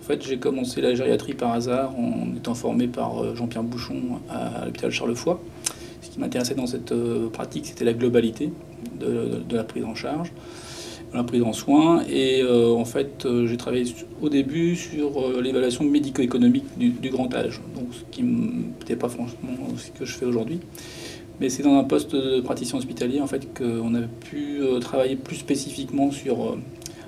En fait, j'ai commencé la gériatrie par hasard en étant formé par Jean-Pierre Bouchon à l'hôpital Charlefoix. Ce qui m'intéressait dans cette pratique, c'était la globalité de la prise en charge, de la prise en soin. Et en fait, j'ai travaillé au début sur l'évaluation médico-économique du grand âge, donc ce qui n'était pas franchement ce que je fais aujourd'hui. Mais c'est dans un poste de praticien hospitalier en fait qu'on a pu travailler plus spécifiquement sur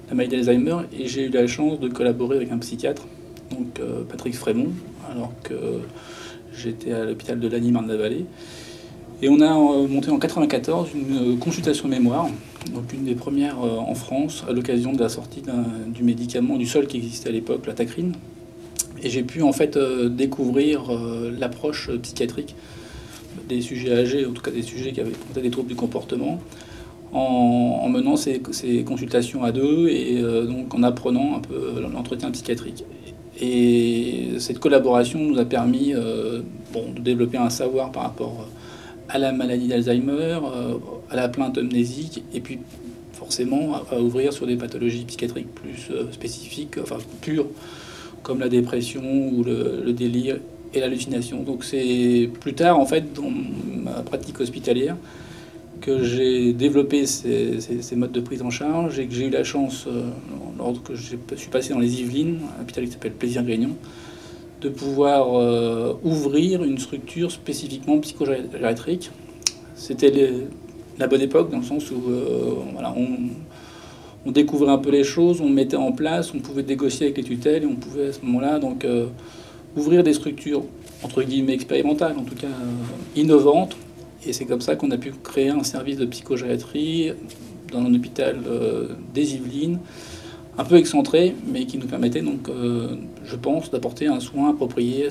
la maladie d'Alzheimer, et j'ai eu la chance de collaborer avec un psychiatre, donc Patrick Frémont, alors que j'étais à l'hôpital de Lagny Marne-la-Vallée. Et on a monté en 94 une consultation mémoire, donc une des premières en France, à l'occasion de la sortie du médicament, du seul qui existait à l'époque, la Tacrine. Et j'ai pu en fait découvrir l'approche psychiatrique des sujets âgés, en tout cas des sujets qui avaient des troubles du comportement, en menant ces consultations à deux et donc en apprenant un peu l'entretien psychiatrique. Et cette collaboration nous a permis de développer un savoir par rapport à la maladie d'Alzheimer, à la plainte amnésique, et puis forcément à ouvrir sur des pathologies psychiatriques plus spécifiques, enfin pures, comme la dépression ou le délire et l'hallucination. Donc c'est plus tard, en fait, dans ma pratique hospitalière, que j'ai développé ces modes de prise en charge et que j'ai eu la chance, lorsque je suis passé dans les Yvelines, un hôpital qui s'appelle Plaisir-Grignon, de pouvoir ouvrir une structure spécifiquement psychogériatrique. C'était la bonne époque, dans le sens où voilà, on découvrait un peu les choses, on mettait en place, on pouvait négocier avec les tutelles, et on pouvait à ce moment-là donc ouvrir des structures entre guillemets expérimentales, en tout cas innovantes. Et c'est comme ça qu'on a pu créer un service de psychogériatrie dans un hôpital des Yvelines, un peu excentré, mais qui nous permettait donc, je pense, d'apporter un soin approprié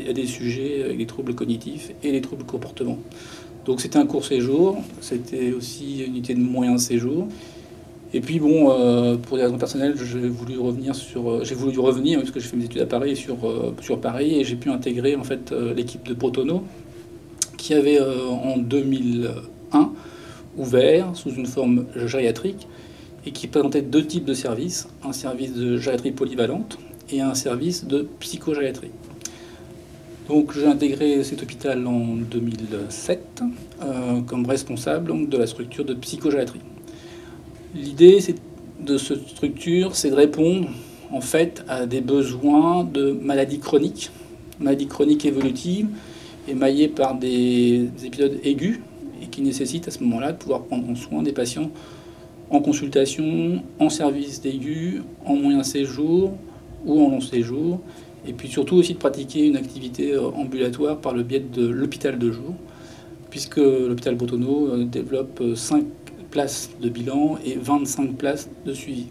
à des sujets avec des troubles cognitifs et des troubles comportement. Donc c'était un court séjour, c'était aussi une unité de moyens de séjour. Et puis bon, pour des raisons personnelles, j'ai voulu revenir, parce que j'ai fait mes études à Paris, sur Paris, et j'ai pu intégrer en fait l'équipe de Botono, qui avait en 2001 ouvert sous une forme gériatrique et qui présentait deux types de services, un service de gériatrie polyvalente et un service de psychogériatrie. Donc j'ai intégré cet hôpital en 2007 comme responsable donc, de la structure de psychogériatrie. L'idée de cette structure, c'est de répondre en fait à des besoins de maladies chroniques évolutives, émaillées par des épisodes aigus et qui nécessitent à ce moment-là de pouvoir prendre en soin des patients en consultation, en service d'aigus, en moyen séjour ou en long séjour, et puis surtout aussi de pratiquer une activité ambulatoire par le biais de l'hôpital de jour, puisque l'hôpital Botono développe 5 places de bilan et 25 places de suivi.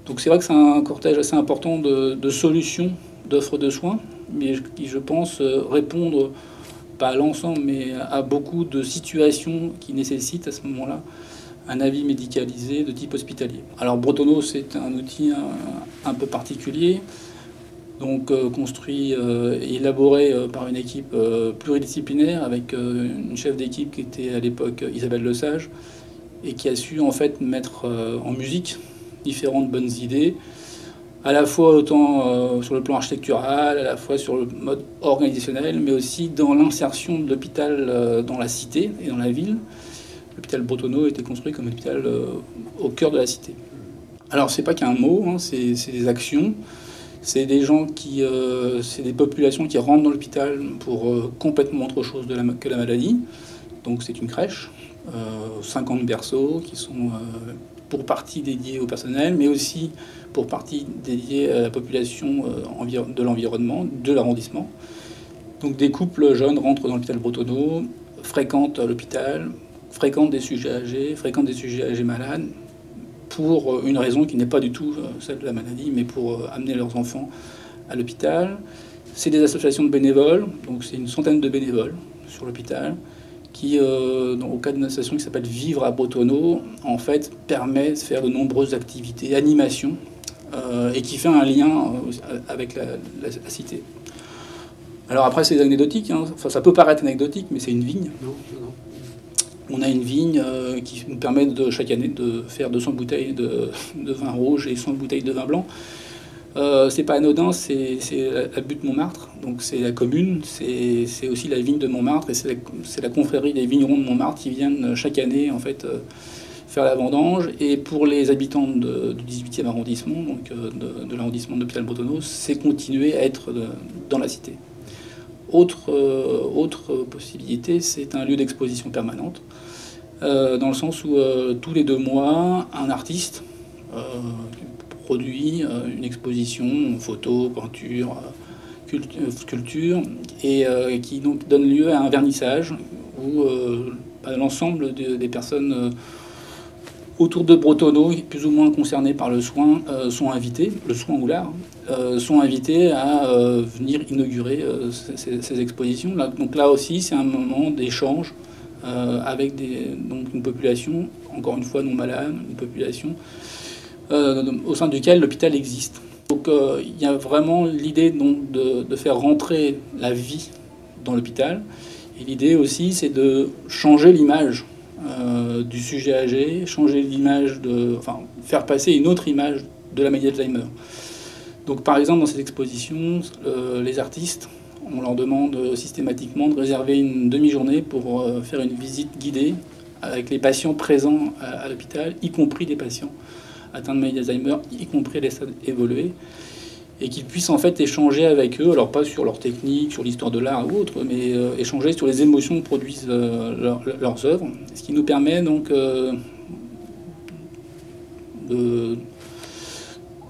Donc c'est vrai que c'est un cortège assez important de solutions, d'offres de soins, mais qui, je pense, répondre, pas à l'ensemble, mais à beaucoup de situations qui nécessitent à ce moment-là un avis médicalisé de type hospitalier. Alors Botono, c'est un outil un peu particulier, donc construit et élaboré par une équipe pluridisciplinaire, avec une chef d'équipe qui était à l'époque Isabelle Lesage, et qui a su en fait mettre en musique différentes bonnes idées, à la fois autant sur le plan architectural, à la fois sur le mode organisationnel, mais aussi dans l'insertion de l'hôpital dans la cité et dans la ville. L'hôpital Botono a été construit comme hôpital au cœur de la cité. Alors c'est pas qu'un mot, hein, c'est des actions. C'est des gens c'est des populations qui rentrent dans l'hôpital pour complètement autre chose que la maladie. Donc c'est une crèche, 50 berceaux qui sont pour partie dédiés au personnel, mais aussi pour partie dédiés à la population de l'environnement, de l'arrondissement. Donc des couples jeunes rentrent dans l'hôpital Botono, fréquentent l'hôpital, fréquentent des sujets âgés malades, pour une raison qui n'est pas du tout celle de la maladie, mais pour amener leurs enfants à l'hôpital. C'est des associations de bénévoles, donc c'est une centaine de bénévoles sur l'hôpital, qui, au cadre d'une association qui s'appelle Vivre à Botono, en fait, permet de faire de nombreuses activités, animations, et qui fait un lien avec la cité. Alors après, c'est anecdotique, hein. Enfin, ça peut paraître anecdotique, mais c'est une vigne. Non. On a une vigne qui nous permet chaque année de faire 200 bouteilles de vin rouge et 100 bouteilles de vin blanc. C'est pas anodin, c'est la butte Montmartre, donc c'est la commune, c'est aussi la vigne de Montmartre, et c'est la confrérie des vignerons de Montmartre qui viennent chaque année en fait faire la vendange. Et pour les habitants du 18e arrondissement, donc de l'arrondissement de l'Hôpital-Bretonneux, c'est continuer à être dans la cité. Autre possibilité, c'est un lieu d'exposition permanente, dans le sens où tous les 2 mois, un artiste produit une exposition, photo, peinture, sculpture, et qui donc donne lieu à un vernissage où l'ensemble des personnes autour de Bretonneux, plus ou moins concernés par le soin, sont invités, le soin ou l'art, sont invités à venir inaugurer ces expositions. Donc là aussi, c'est un moment d'échange avec donc une population, encore une fois non malade, une population au sein duquel l'hôpital existe. Donc il y a vraiment l'idée donc de faire rentrer la vie dans l'hôpital. Et l'idée aussi, c'est de changer l'image du sujet âgé, changer l'image faire passer une autre image de la maladie d'Alzheimer. Donc par exemple, dans cette exposition, les artistes, on leur demande systématiquement de réserver une demi-journée pour faire une visite guidée avec les patients présents à l'hôpital, y compris les patients atteints de maladie d'Alzheimer, y compris les stades évolués, et qu'ils puissent en fait échanger avec eux, alors pas sur leur technique, sur l'histoire de l'art ou autre, mais échanger sur les émotions que produisent leurs œuvres, ce qui nous permet donc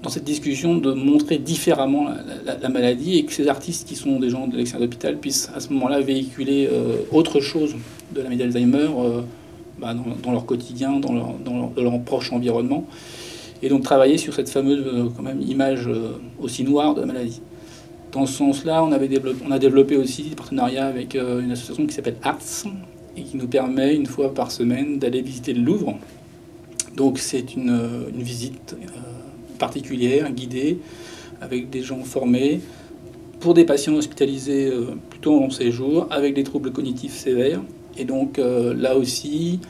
dans cette discussion de montrer différemment la maladie, et que ces artistes qui sont des gens de l'extérieur de l'hôpital puissent à ce moment-là véhiculer autre chose de la maladie d'Alzheimer dans leur quotidien, dans leur proche environnement. Et donc travailler sur cette fameuse quand même image aussi noire de la maladie. Dans ce sens-là, on a développé aussi des partenariats avec une association qui s'appelle Arts et qui nous permet une fois par semaine d'aller visiter le Louvre. Donc c'est une visite particulière, guidée, avec des gens formés, pour des patients hospitalisés plutôt en long séjour, avec des troubles cognitifs sévères. Et donc là aussi,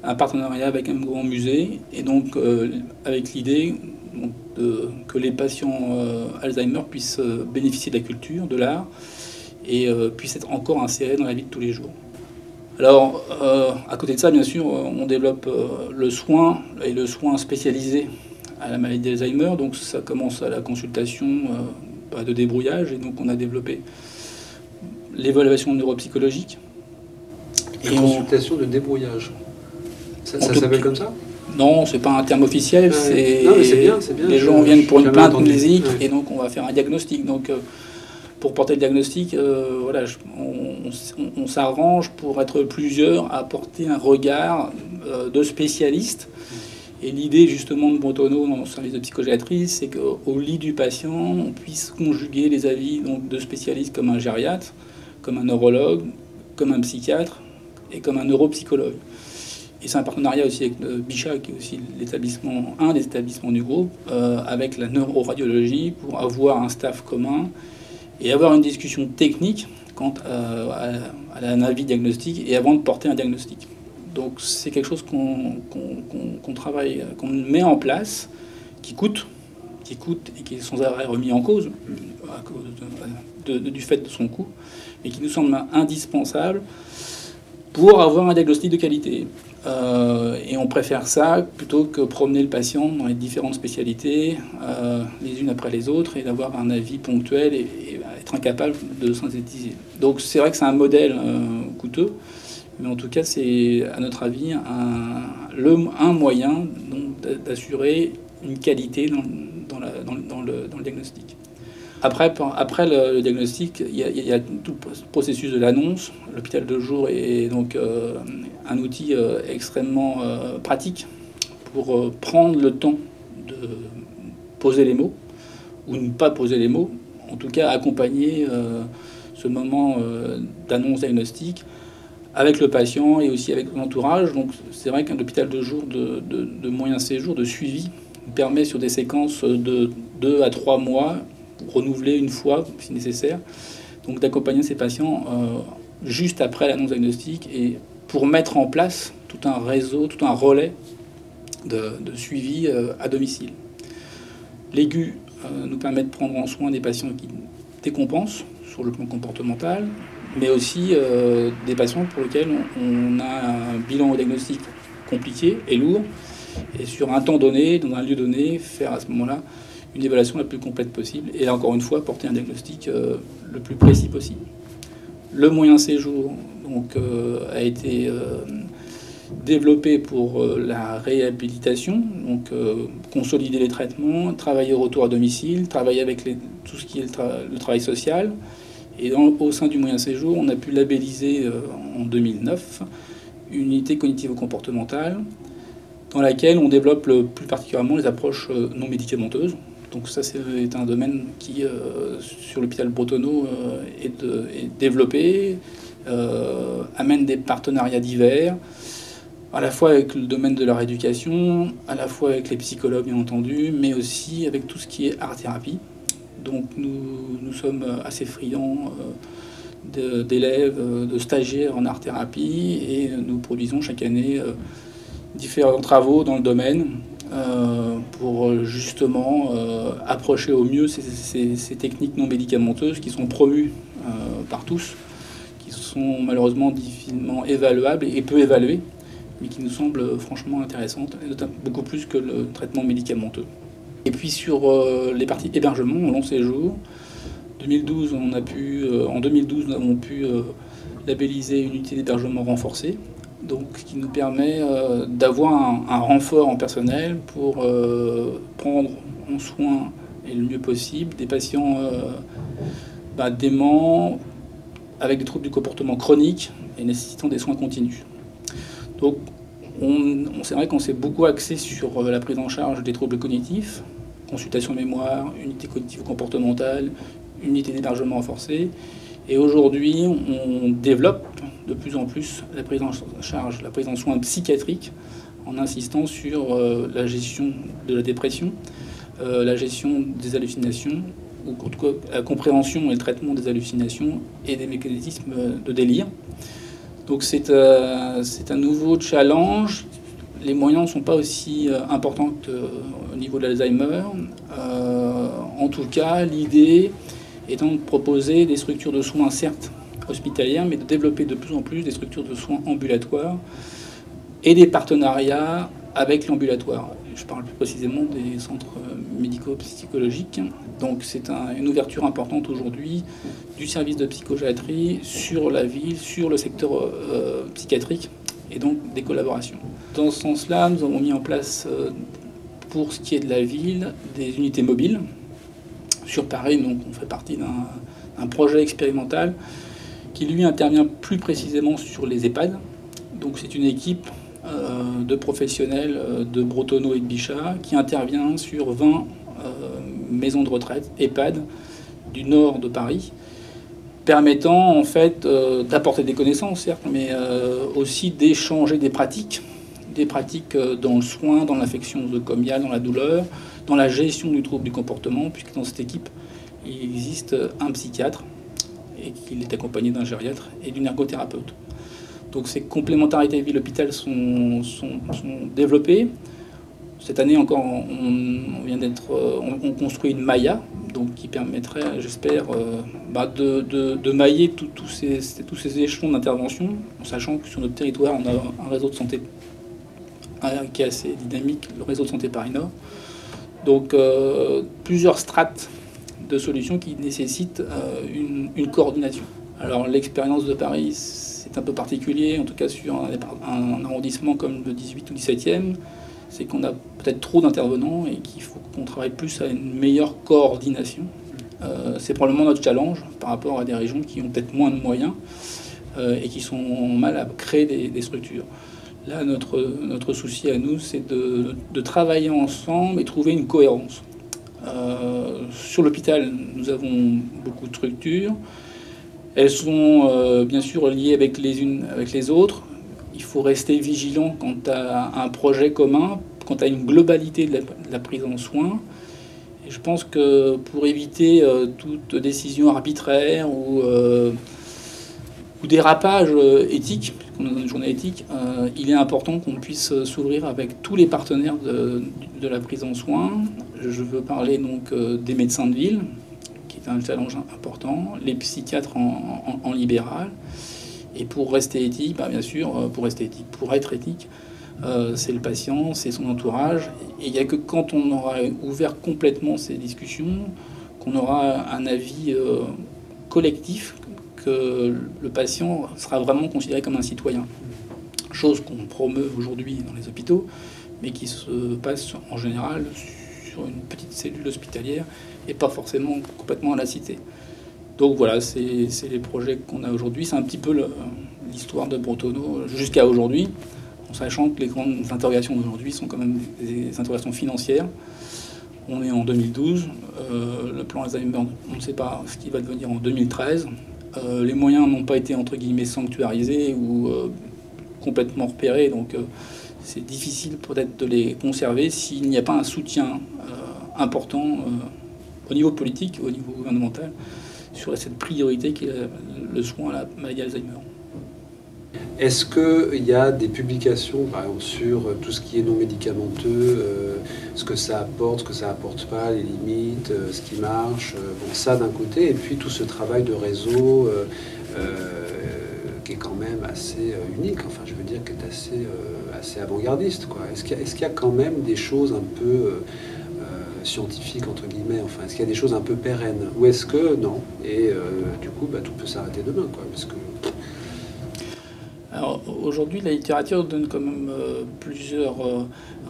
un partenariat avec un grand musée, et donc avec l'idée que les patients Alzheimer puissent bénéficier de la culture, de l'art, et puissent être encore insérés dans la vie de tous les jours. Alors, à côté de ça, bien sûr, on développe le soin, et le soin spécialisé à la maladie d'Alzheimer. Donc ça commence à la consultation de débrouillage, et donc on a développé l'évaluation neuropsychologique. La consultation de débrouillage. Ça s'appelle comme ça? Non, c'est pas un terme officiel. Non, mais c'est bien. Les gens viennent pour une plainte amnésique, et donc on va faire un diagnostic. Donc pour porter le diagnostic, on s'arrange pour être plusieurs à porter un regard de spécialiste. Et l'idée justement de Bretonneux dans le service de psychogériatrie, c'est qu'au lit du patient, on puisse conjuguer les avis donc, de spécialistes comme un gériatre, comme un neurologue, comme un psychiatre et comme un neuropsychologue. Et c'est un partenariat aussi avec Bichat, qui est aussi un des établissements du groupe, avec la neuroradiologie, pour avoir un staff commun et avoir une discussion technique quant à un avis diagnostique et avant de porter un diagnostic. Donc c'est quelque chose qu'on travaille, qu'on met en place, qui coûte et qui est sans arrêt remis en cause à cause du fait de son coût, mais qui nous semble indispensable pour avoir un diagnostic de qualité. Et on préfère ça plutôt que promener le patient dans les différentes spécialités, les unes après les autres, et d'avoir un avis ponctuel et être incapable de synthétiser. Donc c'est vrai que c'est un modèle coûteux, mais en tout cas c'est à notre avis un moyen d'assurer une qualité dans le diagnostic. Après le diagnostic, il y a tout le processus de l'annonce. L'hôpital de jour est donc un outil extrêmement pratique pour prendre le temps de poser les mots, ou ne pas poser les mots, en tout cas accompagner ce moment d'annonce diagnostique avec le patient et aussi avec l'entourage. Donc c'est vrai qu'un hôpital de jour de moyen séjour, de suivi, permet sur des séquences de 2 à 3 mois, renouveler une fois si nécessaire, donc d'accompagner ces patients juste après l'annonce diagnostique, et pour mettre en place tout un réseau, tout un relais de suivi à domicile. L'aigu nous permet de prendre en soin des patients qui décompensent sur le plan comportemental, mais aussi des patients pour lesquels on a un bilan diagnostique compliqué et lourd, et sur un temps donné, dans un lieu donné, faire à ce moment-là une évaluation la plus complète possible, et encore une fois, porter un diagnostic le plus précis possible. Le moyen séjour donc, a été développé pour la réhabilitation, donc consolider les traitements, travailler au retour à domicile, travailler avec tout ce qui est le travail social. Et au sein du moyen séjour, on a pu labelliser en 2009 une unité cognitivo-comportementale dans laquelle on développe plus particulièrement les approches non médicamenteuses. Donc ça, c'est un domaine qui, sur l'hôpital Bretonneau, est développé, amène des partenariats divers, à la fois avec le domaine de la rééducation, à la fois avec les psychologues, bien entendu, mais aussi avec tout ce qui est art-thérapie. Donc nous sommes assez friands d'élèves, de stagiaires en art-thérapie, et nous produisons chaque année différents travaux dans le domaine pour justement approcher au mieux ces techniques non médicamenteuses qui sont promues par tous, qui sont malheureusement difficilement évaluables et peu évaluées, mais qui nous semblent franchement intéressantes, et notamment beaucoup plus que le traitement médicamenteux. Et puis sur les parties hébergement, long séjour, en 2012, nous avons pu labelliser une unité d'hébergement renforcée, donc qui nous permet d'avoir un renfort en personnel pour prendre en soin et le mieux possible des patients déments avec des troubles du comportement chroniques et nécessitant des soins continus. Donc c'est vrai qu'on s'est beaucoup axé sur la prise en charge des troubles cognitifs, consultation mémoire, unité cognitivo-comportementale, unité d'hébergement renforcée. Et aujourd'hui, on développe de plus en plus la prise en charge, la prise en soins psychiatriques, en insistant sur la gestion de la dépression, la gestion des hallucinations, ou en tout cas la compréhension et le traitement des hallucinations et des mécanismes de délire. Donc c'est un nouveau challenge. Les moyens ne sont pas aussi importants qu'au niveau de l'Alzheimer. En tout cas, l'idée étant de proposer des structures de soins, certes hospitalières, mais de développer de plus en plus des structures de soins ambulatoires et des partenariats avec l'ambulatoire. Je parle plus précisément des centres médico-psychologiques. Donc c'est une ouverture importante aujourd'hui du service de psychogériatrie sur la ville, sur le secteur psychiatrique, et donc des collaborations. Dans ce sens-là, nous avons mis en place, pour ce qui est de la ville, des unités mobiles. Sur Paris, donc, on fait partie d'un projet expérimental qui, lui, intervient plus précisément sur les EHPAD. Donc c'est une équipe de professionnels de Bretonneau et de Bichat qui intervient sur 20 maisons de retraite, EHPAD, du nord de Paris, permettant en fait d'apporter des connaissances, certes, mais aussi d'échanger des pratiques dans le soin, dans l'affection nosocomiale, dans la douleur, dans la gestion du trouble du comportement, puisque dans cette équipe, il existe un psychiatre et qu'il est accompagné d'un gériatre et d'une ergothérapeute. Donc ces complémentarités ville-hôpital sont développées. Cette année encore, on construit une Maya, donc qui permettrait, j'espère, de mailler tous ces échelons d'intervention, en sachant que sur notre territoire, on a un réseau de santé qui est assez dynamique, le réseau de santé Paris-Nord. Donc plusieurs strates de solutions qui nécessitent une coordination. Alors l'expérience de Paris, c'est un peu particulier, en tout cas sur un arrondissement comme le 18 ou 17e, c'est qu'on a peut-être trop d'intervenants et qu'il faut qu'on travaille plus à une meilleure coordination. C'est probablement notre challenge par rapport à des régions qui ont peut-être moins de moyens et qui sont mal à créer des structures. Là, notre souci à nous, c'est de travailler ensemble et trouver une cohérence. Sur l'hôpital, nous avons beaucoup de structures. Elles sont bien sûr liées avec les unes avec les autres. Il faut rester vigilant quant à un projet commun, quant à une globalité de la prise en soin. Et je pense que pour éviter toute décision arbitraire ou ou dérapage éthique, qu'on est dans une journée éthique, il est important qu'on puisse s'ouvrir avec tous les partenaires de la prise en soins. Je veux parler donc des médecins de ville, qui est un challenge important, les psychiatres en libéral. Et pour rester éthique, bien sûr, pour être éthique, c'est le patient, c'est son entourage. Et il n'y a que quand on aura ouvert complètement ces discussions qu'on aura un avis collectif, que le patient sera vraiment considéré comme un citoyen. Chose qu'on promeut aujourd'hui dans les hôpitaux, mais qui se passe en général sur une petite cellule hospitalière et pas forcément complètement à la cité. Donc voilà, c'est les projets qu'on a aujourd'hui. C'est un petit peu l'histoire de Bretonneau jusqu'à aujourd'hui, en sachant que les grandes interrogations d'aujourd'hui sont quand même des interrogations financières. On est en 2012, le plan Alzheimer, on ne sait pas ce qui va devenir en 2013. Les moyens n'ont pas été entre guillemets sanctuarisés ou complètement repérés, donc c'est difficile peut-être de les conserver s'il n'y a pas un soutien important au niveau politique, au niveau gouvernemental, sur cette priorité qui est le soin à la maladie Alzheimer. Est-ce qu'il y a des publications, par exemple, sur tout ce qui est non médicamenteux, ce que ça apporte, ce que ça apporte pas, les limites, ce qui marche, bon, ça d'un côté, et puis tout ce travail de réseau qui est quand même assez unique, enfin je veux dire, qui est assez avant-gardiste, quoi. Est-ce qu'il y a quand même des choses un peu scientifiques, entre guillemets, enfin, est-ce qu'il y a des choses un peu pérennes, ou est-ce que non, et du coup, tout peut s'arrêter demain, quoi, parce que... Alors aujourd'hui, la littérature donne quand même plusieurs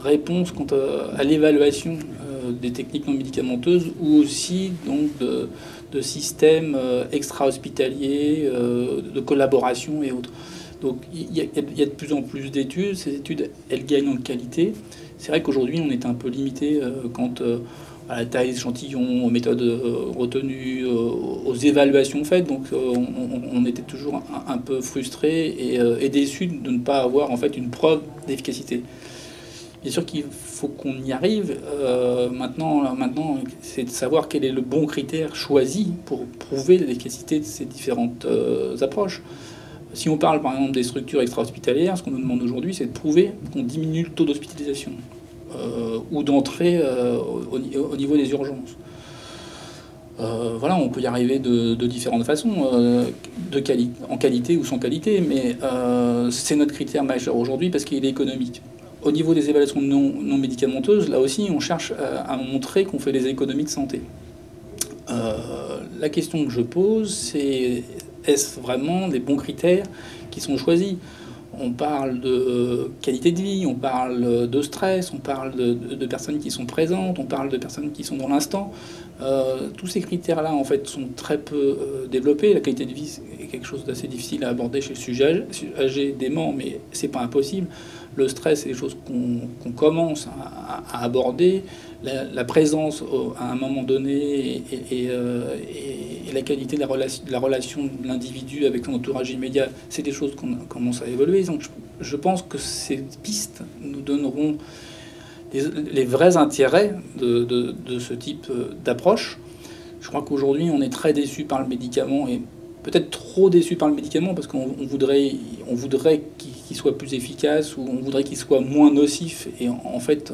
réponses quant à l'évaluation des techniques non médicamenteuses ou aussi donc de systèmes extra-hospitaliers, de collaboration et autres. Donc il y a de plus en plus d'études. Ces études, elles gagnent en qualité. C'est vrai qu'aujourd'hui, on est un peu limité quant à la taille des échantillons, aux méthodes retenues, aux évaluations faites. Donc on était toujours un peu frustrés et déçus de ne pas avoir en fait une preuve d'efficacité. Bien sûr qu'il faut qu'on y arrive. Maintenant, c'est de savoir quel est le bon critère choisi pour prouver l'efficacité de ces différentes approches. Si on parle par exemple des structures extra-hospitalières, ce qu'on nous demande aujourd'hui, c'est de prouver qu'on diminue le taux d'hospitalisation ou d'entrée au niveau des urgences. Voilà, on peut y arriver de différentes façons, en qualité ou sans qualité, mais c'est notre critère majeur aujourd'hui parce qu'il est économique. Au niveau des évaluations non médicamenteuses, là aussi, on cherche à montrer qu'on fait des économies de santé. La question que je pose, c'est est-ce vraiment les bons critères qui sont choisis? On parle de qualité de vie, on parle de stress, on parle de personnes qui sont présentes, on parle de personnes qui sont dans l'instant. Tous ces critères-là, en fait, sont très peu développés. La qualité de vie est quelque chose d'assez difficile à aborder chez le sujet âgé, dément, mais c'est pas impossible. Le stress, c'est des choses qu'on commence à aborder. La présence à un moment donné et la qualité de la relation de l'individu avec son entourage immédiat, c'est des choses qu'on commence à évoluer. Donc je pense que ces pistes nous donneront les vrais intérêts de ce type d'approche. Je crois qu'aujourd'hui, on est très déçu par le médicament et peut-être trop déçu par le médicament parce qu'on voudrait qu'il soit plus efficace ou on voudrait qu'il soit moins nocif. Et en fait,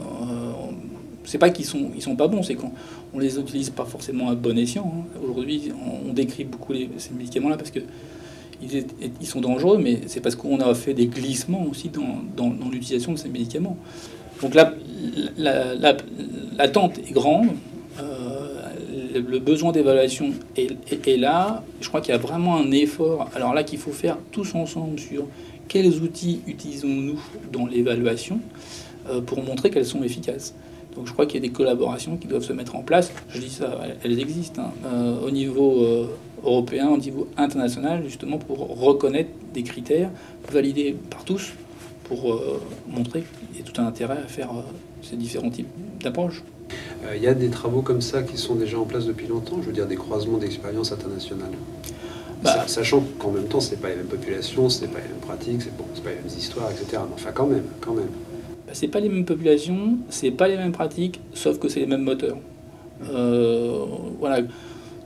c'est pas qu'ils sont pas bons, c'est qu'on les utilise pas forcément à bon escient. Aujourd'hui, on décrit beaucoup ces médicaments-là parce que ils sont dangereux, mais c'est parce qu'on a fait des glissements aussi dans l'utilisation de ces médicaments. Donc là, l'attente est grande. Le besoin d'évaluation est là. Je crois qu'il y a vraiment un effort, alors là, qu'il faut faire tous ensemble sur quels outils utilisons-nous dans l'évaluation pour montrer qu'elles sont efficaces. Donc je crois qu'il y a des collaborations qui doivent se mettre en place. Je dis ça, elles existent au niveau européen, au niveau international, justement pour reconnaître des critères validés par tous, pour montrer qu'il y a tout un intérêt à faire ces différents types d'approches. Il y a des travaux comme ça qui sont déjà en place depuis longtemps, je veux dire des croisements d'expériences internationales. Sachant qu'en même temps, c'est pas les mêmes populations, c'est pas les mêmes pratiques, c'est pas les mêmes histoires, etc. Mais enfin, quand même. C'est pas les mêmes populations, c'est pas les mêmes pratiques, sauf que c'est les mêmes moteurs. Voilà.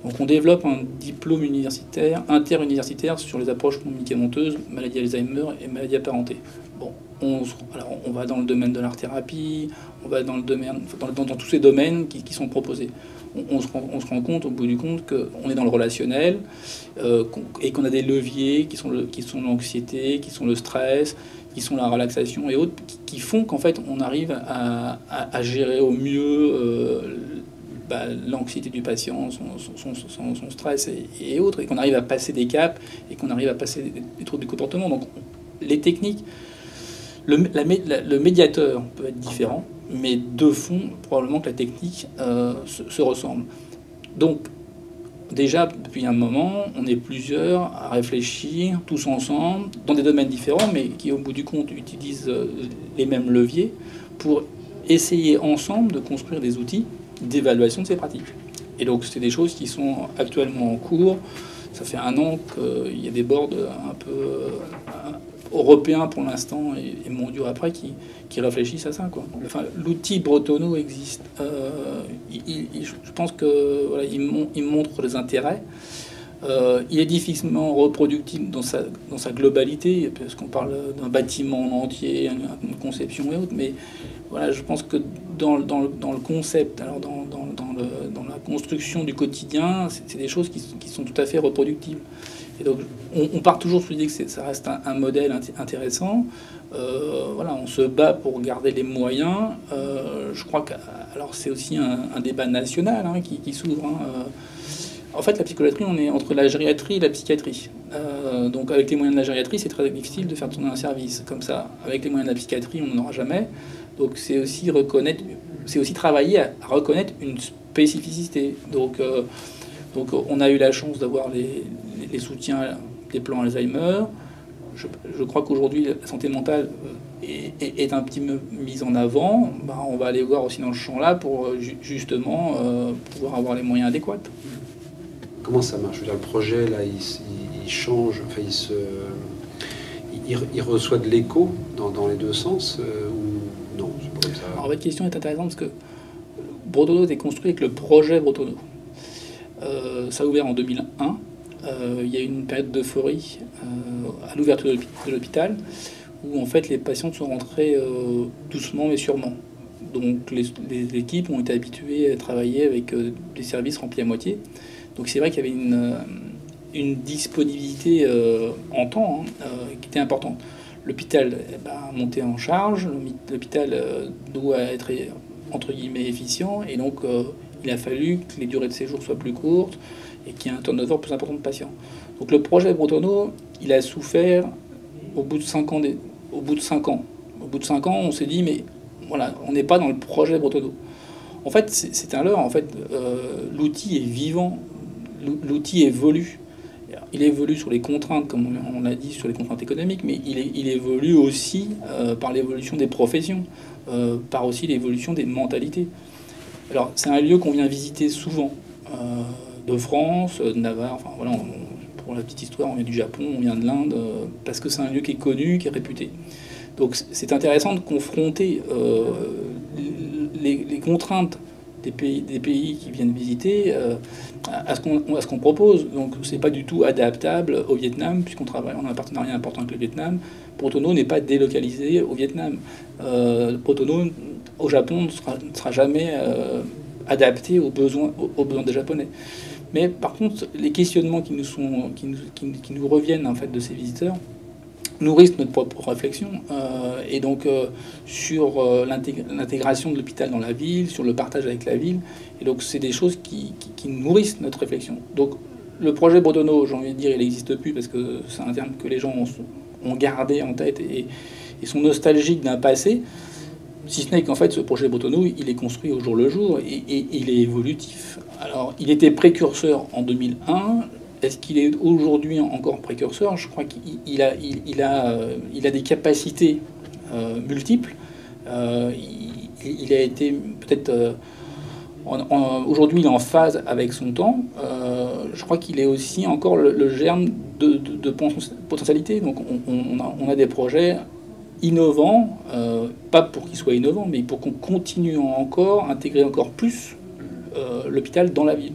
Donc on développe un diplôme universitaire, interuniversitaire sur les approches non médicamenteuses, maladie Alzheimer et maladie apparentée. Bon, alors on va dans le domaine de l'art-thérapie, on va dans le domaine, dans tous ces domaines qui sont proposés. On se rend compte au bout du compte qu'on est dans le relationnel et qu'on a des leviers qui sont l'anxiété, qui sont le stress, qui sont la relaxation et autres, qui font qu'en fait on arrive à gérer au mieux l'anxiété du patient, son stress et autres, et qu'on arrive à passer des caps et qu'on arrive à passer des troubles du comportement. Donc les techniques, le médiateur peut être différent, mais de fond, probablement que la technique se ressemble. Donc déjà, depuis un moment, on est plusieurs à réfléchir tous ensemble dans des domaines différents, mais qui au bout du compte utilisent les mêmes leviers pour essayer ensemble de construire des outils d'évaluation de ces pratiques. Et donc c'est des choses qui sont actuellement en cours. Ça fait 1 an qu'il y a des boards un peu européens pour l'instant et mondiaux après qui réfléchissent à ça, quoi. Enfin, l'outil Bretonneau existe. Je pense que voilà, il montre les intérêts. Il est difficilement reproductible dans sa globalité, parce qu'on parle d'un bâtiment en entier, une conception et autres, mais voilà, je pense que dans le concept, alors dans la construction du quotidien, c'est des choses qui sont tout à fait reproductibles. Et donc on part toujours sur l'idée que ça reste un modèle intéressant. Voilà, on se bat pour garder les moyens. Je crois que alors c'est aussi un débat national qui s'ouvre. En fait, la psychiatrie, on est entre la gériatrie et la psychiatrie. Donc avec les moyens de la gériatrie, c'est très difficile de faire tourner un service comme ça. Avec les moyens de la psychiatrie, on n'en aura jamais. Donc c'est aussi travailler à reconnaître une spécificité. Donc on a eu la chance d'avoir les soutiens des plans Alzheimer. Je crois qu'aujourd'hui, la santé mentale est un petit peu mise en avant. On va aller voir aussi dans ce champ-là pour justement pouvoir avoir les moyens adéquats. Comment ça marche? Je veux dire, le projet, là, il change, enfin, il reçoit de l'écho dans les deux sens ou non? C'est pas comme ça. Alors, votre question est intéressante parce que Bretonneau est construit avec le projet Bretonneau. Ça a ouvert en 2001. Il y a eu une période d'euphorie à l'ouverture de l'hôpital où en fait les patients sont rentrés doucement mais sûrement. Donc les équipes ont été habituées à travailler avec des services remplis à moitié. Donc c'est vrai qu'il y avait une disponibilité en temps qui était importante. L'hôpital a monté en charge, l'hôpital doit être entre guillemets efficient, et donc il a fallu que les durées de séjour soient plus courtes et qu'il y ait un turnover plus important de patients. Donc le projet Bretonneau, il a souffert au bout de 5 ans. Au bout de 5 ans, on s'est dit mais voilà, on n'est pas dans le projet Bretonneau. En fait, c'est un leurre. En fait, l'outil est vivant. L'outil évolue. Il évolue sur les contraintes, comme on l'a dit, sur les contraintes économiques, mais il évolue aussi par l'évolution des professions, par aussi l'évolution des mentalités. Alors, c'est un lieu qu'on vient visiter souvent, de France, de Navarre, enfin voilà, pour la petite histoire, on vient du Japon, on vient de l'Inde, parce que c'est un lieu qui est connu, qui est réputé. Donc c'est intéressant de confronter les contraintes des pays qui viennent visiter à ce qu'on propose. Donc c'est pas du tout adaptable au Vietnam, puisqu'on travaille, on a un partenariat important avec le Vietnam. Bretonneau n'est pas délocalisé au Vietnam. Bretonneau au Japon ne sera jamais adapté aux besoins des Japonais. Mais par contre, les questionnements qui nous reviennent en fait de ces visiteurs nourrissent notre propre réflexion, et donc sur l'intégration de l'hôpital dans la ville, sur le partage avec la ville, et donc c'est des choses qui nourrissent notre réflexion. Donc le projet Bretonneau, j'ai envie de dire, il n'existe plus parce que c'est un terme que les gens ont gardé en tête et sont nostalgiques d'un passé, si ce n'est qu'en fait ce projet Bretonneau, il est construit au jour le jour et il est évolutif. Alors il était précurseur en 2001. Est-ce qu'il est aujourd'hui encore précurseur? Je crois qu'il a des capacités multiples. Il a été peut-être... aujourd'hui, il est en phase avec son temps. Je crois qu'il est aussi encore le germe de potentialité. Donc on a des projets innovants, pas pour qu'ils soient innovants, mais pour qu'on continue encore à intégrer encore plus l'hôpital dans la ville.